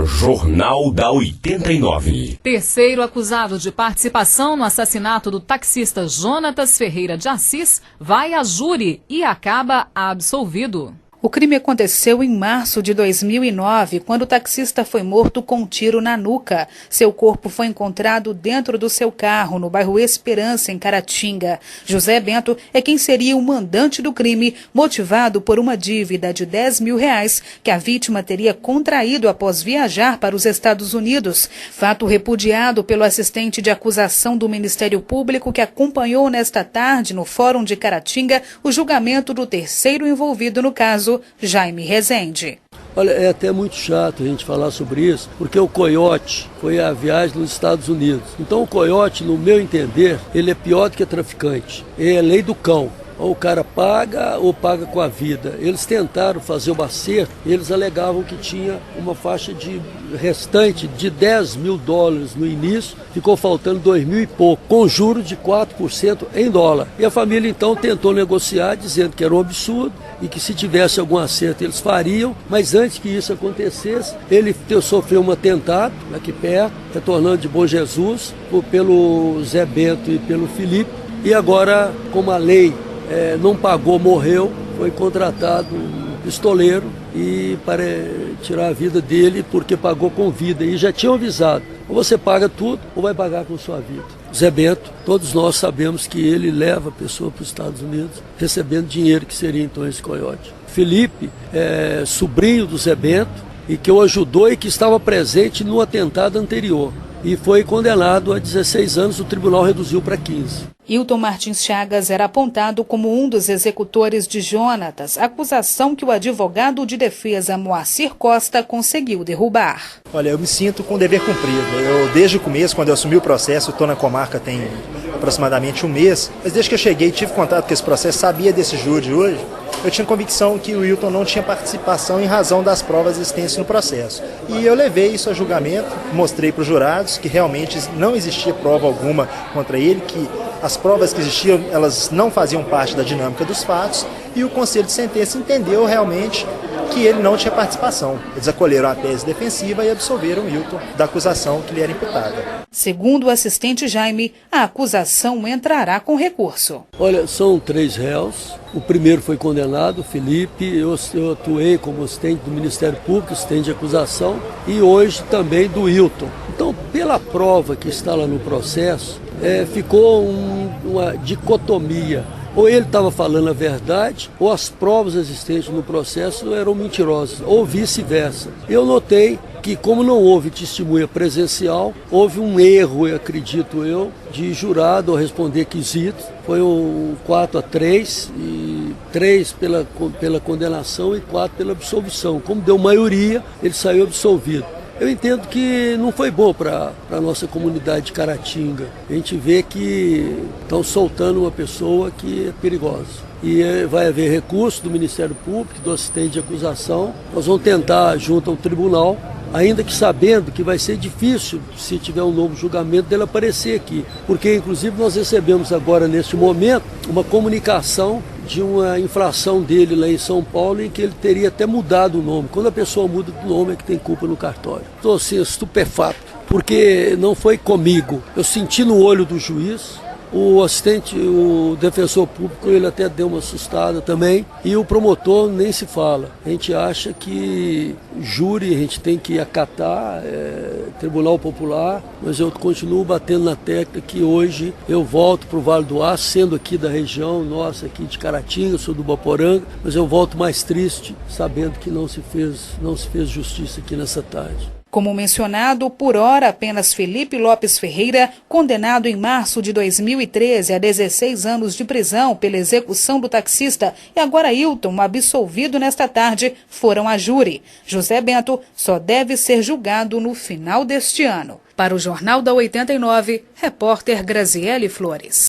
Jornal da 89. Terceiro acusado de participação no assassinato do taxista Jonatas Ferreira de Assis vai a júri e acaba absolvido. O crime aconteceu em março de 2009, quando o taxista foi morto com um tiro na nuca. Seu corpo foi encontrado dentro do seu carro, no bairro Esperança, em Caratinga. José Bento é quem seria o mandante do crime, motivado por uma dívida de R$10 mil que a vítima teria contraído após viajar para os Estados Unidos. Fato repudiado pelo assistente de acusação do Ministério Público, que acompanhou nesta tarde, no Fórum de Caratinga, o julgamento do terceiro envolvido no caso, Jaime Rezende. Olha, é até muito chato a gente falar sobre isso, porque o coiote foi a viagem nos Estados Unidos. Então o coiote, no meu entender, ele é pior do que traficante. É a lei do cão. Ou o cara paga ou paga com a vida. Eles tentaram fazer o acerto, eles alegavam que tinha uma faixa de restante de $10 mil no início, ficou faltando 2 mil e pouco, com juros de 4% em dólar. E a família então tentou negociar, dizendo que era um absurdo e que se tivesse algum acerto eles fariam, mas antes que isso acontecesse, ele sofreu um atentado aqui perto, retornando de Bom Jesus, pelo Zé Bento e pelo Felipe, e agora, como a lei não pagou, morreu, foi contratado um pistoleiro e para tirar a vida dele porque pagou com vida. E já tinham avisado, ou você paga tudo ou vai pagar com sua vida. Zé Bento, todos nós sabemos que ele leva a pessoa para os Estados Unidos recebendo dinheiro, que seria então esse coiote. Felipe é sobrinho do Zé Bento e que o ajudou e que estava presente no atentado anterior. E foi condenado a 16 anos, o tribunal reduziu para 15. Hilton Martins Chagas era apontado como um dos executores de Jonatas, acusação que o advogado de defesa Moacir Costa conseguiu derrubar. Olha, eu me sinto com o dever cumprido. Eu, desde o começo, quando eu assumi o processo, estou na comarca tem aproximadamente um mês, mas desde que eu cheguei, tive contato com esse processo, sabia desse júri de hoje, eu tinha convicção que o Hilton não tinha participação em razão das provas existentes no processo. E eu levei isso a julgamento, mostrei para os jurados que realmente não existia prova alguma contra ele, que as provas que existiam, elas não faziam parte da dinâmica dos fatos, e o Conselho de Sentença entendeu realmente que ele não tinha participação. Eles acolheram a tese defensiva e absolveram o Hilton da acusação que lhe era imputada. Segundo o assistente Jaime, a acusação entrará com recurso. Olha, são 3 réus. O primeiro foi condenado, Felipe. Eu atuei como assistente do Ministério Público, assistente de acusação, e hoje também do Hilton. Então, pela prova que está lá no processo, ficou uma dicotomia. Ou ele estava falando a verdade, ou as provas existentes no processo eram mentirosas, ou vice-versa. Eu notei que, como não houve testemunha presencial, houve um erro, acredito eu, de jurado ao responder quesitos. Foi um 4-3, e 3 pela condenação e 4 pela absolvição. Como deu maioria, ele saiu absolvido. Eu entendo que não foi bom para a nossa comunidade de Caratinga. A gente vê que estão soltando uma pessoa que é perigosa. E vai haver recurso do Ministério Público, do assistente de acusação. Nós vamos tentar, junto ao tribunal, ainda que sabendo que vai ser difícil, se tiver um novo julgamento, dele aparecer aqui. Porque, inclusive, nós recebemos agora, neste momento, uma comunicação de uma infração dele lá em São Paulo, em que ele teria até mudado o nome. Quando a pessoa muda o nome é que tem culpa no cartório. Estou assim, estupefato, porque não foi comigo. Eu senti no olho do juiz, o assistente, o defensor público, ele até deu uma assustada também, e o promotor nem se fala. A gente acha que júri a gente tem que acatar, Tribunal Popular, mas eu continuo batendo na tecla que hoje eu volto para o Vale do Aço, sendo aqui da região nossa, aqui de Caratinga, sou do Ubaporanga, mas eu volto mais triste, sabendo que não se fez justiça aqui nessa tarde. Como mencionado, por hora apenas Felipe Lopes Ferreira, condenado em março de 2013 a 16 anos de prisão pela execução do taxista, e agora Hilton, absolvido nesta tarde, foram a júri. José Bento só deve ser julgado no final deste ano. Para o Jornal da 89, repórter Graziele Flores.